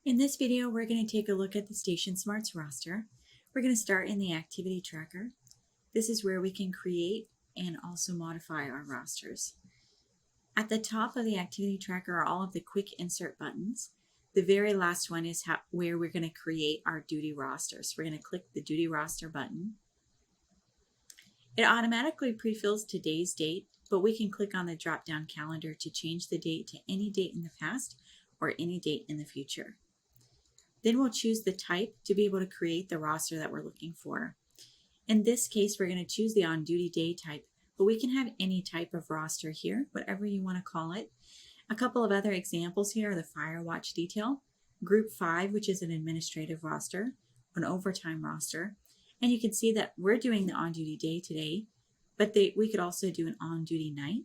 In this video, we're going to take a look at the stationSMARTS roster. We're going to start in the activity tracker. This is where we can create and also modify our rosters. At the top of the activity tracker are all of the quick insert buttons. The very last one is where we're going to create our duty rosters. We're going to click the duty roster button. It automatically pre-fills today's date, but we can click on the drop-down calendar to change the date to any date in the past or any date in the future. Then we'll choose the type to be able to create the roster that we're looking for. In this case, we're going to choose the on-duty day type, but we can have any type of roster here, whatever you want to call it. A couple of other examples here are the Fire Watch detail, Group 5, which is an administrative roster, an overtime roster, and you can see that we're doing the on-duty day today, but we could also do an on-duty night.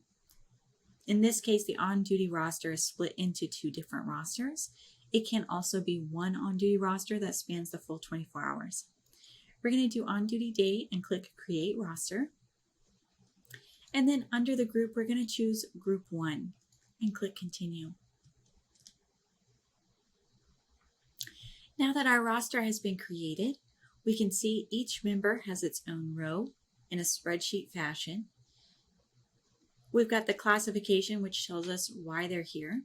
In this case, the on-duty roster is split into two different rosters. It can also be one on-duty roster that spans the full 24 hours. We're going to do on-duty day and click Create Roster. And then under the group, we're going to choose Group 1 and click Continue. Now that our roster has been created, we can see each member has its own row in a spreadsheet fashion. We've got the classification, which tells us why they're here.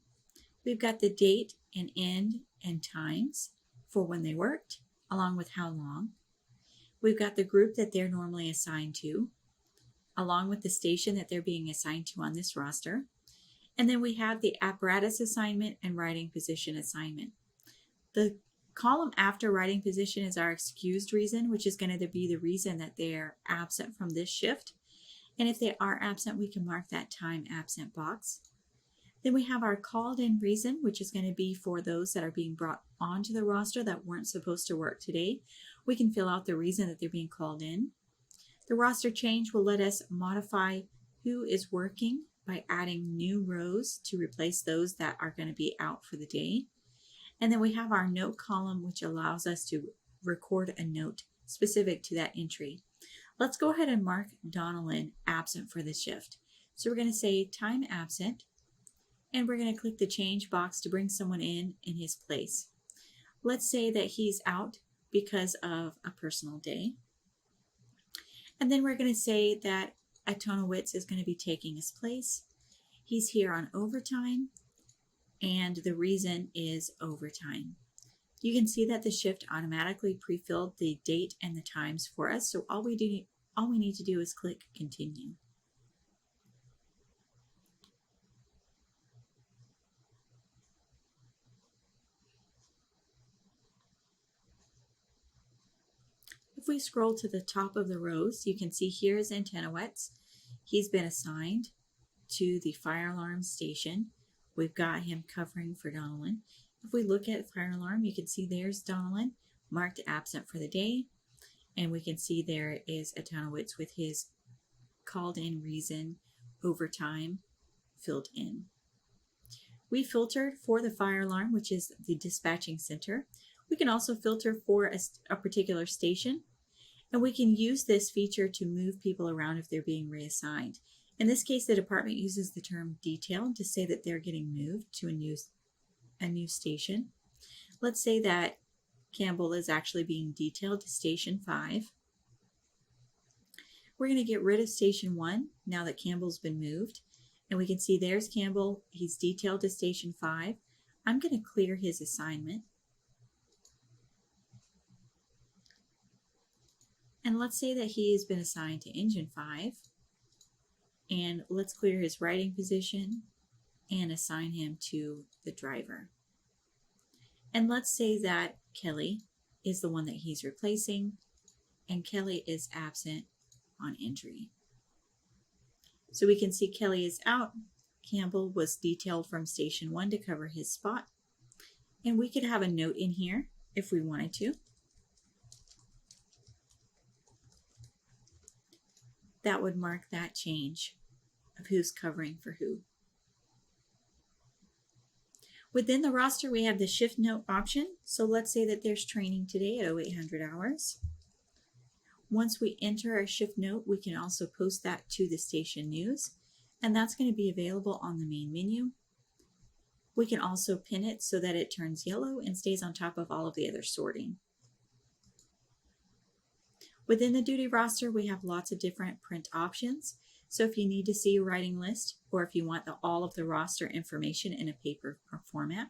We've got the date and end and times for when they worked, along with how long. We've got the group that they're normally assigned to, along with the station that they're being assigned to on this roster. And then we have the apparatus assignment and writing position assignment. The column after writing position is our excused reason, which is going to be the reason that they're absent from this shift. And if they are absent, we can mark that time absent box. Then we have our called in reason, which is going to be for those that are being brought onto the roster that weren't supposed to work today. We can fill out the reason that they're being called in. The roster change will let us modify who is working by adding new rows to replace those that are going to be out for the day. And then we have our note column, which allows us to record a note specific to that entry. Let's go ahead and mark Donalyn absent for this shift. So we're going to say time absent. And we're going to click the change box to bring someone in his place. Let's say that he's out because of a personal day. And then we're going to say that Atonowitz is going to be taking his place. He's here on overtime, and the reason is overtime. You can see that the shift automatically pre-filled the date and the times for us, so all we need to do is click continue. If we scroll to the top of the rows, you can see here is Antonowitz. He's been assigned to the fire alarm station. We've got him covering for Donalyn. If we look at fire alarm, you can see there's Donalyn marked absent for the day. And we can see there is Atonowitz with his called in reason overtime filled in. We filtered for the fire alarm, which is the dispatching center. We can also filter for a particular station, and we can use this feature to move people around if they're being reassigned. In this case, the department uses the term detail to say that they're getting moved to a new station. Let's say that Campbell is actually being detailed to Station 5. We're going to get rid of Station 1 now that Campbell's been moved, and we can see there's Campbell. He's detailed to Station 5. I'm going to clear his assignment. And let's say that he has been assigned to Engine 5. And let's clear his writing position and assign him to the driver. And let's say that Kelly is the one that he's replacing, and Kelly is absent on entry. So we can see Kelly is out. Campbell was detailed from Station 1 to cover his spot. And we could have a note in here if we wanted to. That would mark that change of who's covering for who. Within the roster, we have the shift note option. So let's say that there's training today at 0800 hours. Once we enter our shift note, we can also post that to the station news, and that's going to be available on the main menu. We can also pin it so that it turns yellow and stays on top of all of the other sorting. Within the duty roster, we have lots of different print options. So if you need to see a writing list, or if you want all of the roster information in a paper format,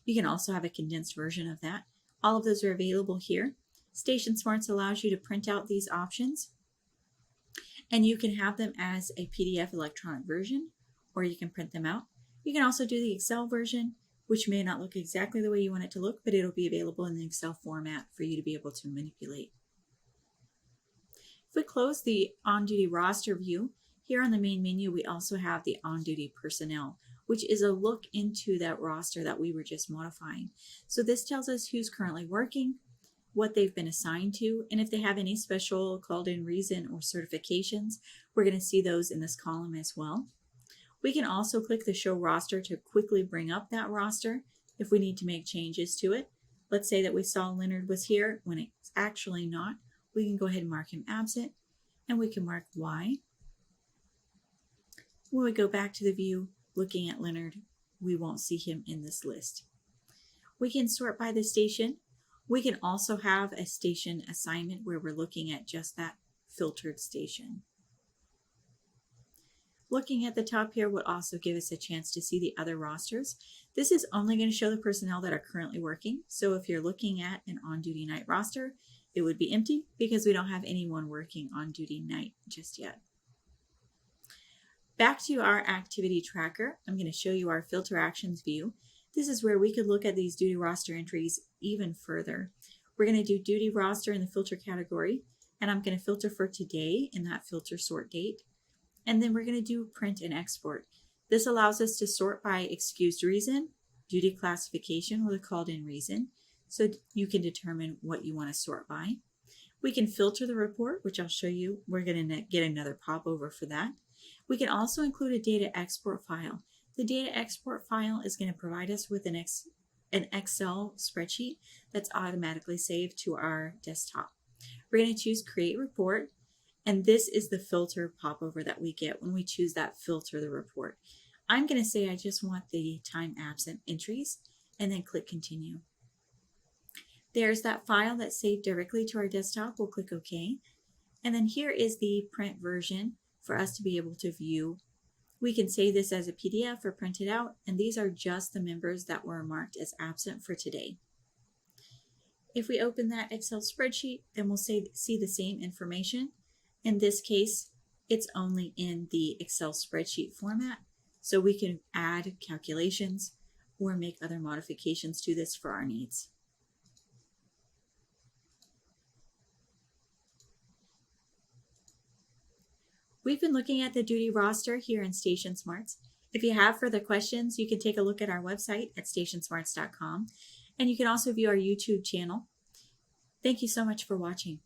you can also have a condensed version of that. All of those are available here. stationSMARTS allows you to print out these options, and you can have them as a PDF electronic version, or you can print them out. You can also do the Excel version, which may not look exactly the way you want it to look, but it'll be available in the Excel format for you to be able to manipulate. If we close the on-duty roster view, here on the main menu, we also have the on-duty personnel, which is a look into that roster that we were just modifying. So this tells us who's currently working, what they've been assigned to, and if they have any special called-in reason or certifications, we're going to see those in this column as well. We can also click the Show Roster to quickly bring up that roster if we need to make changes to it. Let's say that we saw Leonard was here when it's actually not. We can go ahead and mark him absent, and we can mark Y. When we go back to the view looking at Leonard, we won't see him in this list. We can sort by the station. We can also have a station assignment where we're looking at just that filtered station. Looking at the top here will also give us a chance to see the other rosters. This is only going to show the personnel that are currently working. So if you're looking at an on-duty night roster, it would be empty because we don't have anyone working on duty night just yet. Back to our activity tracker, I'm going to show you our filter actions view. This is where we could look at these duty roster entries even further. We're going to do duty roster in the filter category, and I'm going to filter for today in that filter sort date. And then we're going to do print and export. This allows us to sort by excused reason, duty classification, or the called in reason, so you can determine what you want to sort by. We can filter the report, which I'll show you. We're going to get another popover for that. We can also include a data export file. The data export file is going to provide us with an Excel spreadsheet that's automatically saved to our desktop. We're going to choose Create Report, and this is the filter popover that we get when we choose that filter the report. I'm going to say I just want the time absent entries, and then click Continue. There's that file that's saved directly to our desktop. We'll click OK. And then here is the print version for us to be able to view. We can save this as a PDF or print it out, and these are just the members that were marked as absent for today. If we open that Excel spreadsheet, then we'll see the same information. In this case, it's only in the Excel spreadsheet format, so we can add calculations or make other modifications to this for our needs. We've been looking at the duty roster here in stationSMARTS. If you have further questions, you can take a look at our website at stationsmarts.com, and you can also view our YouTube channel. Thank you so much for watching.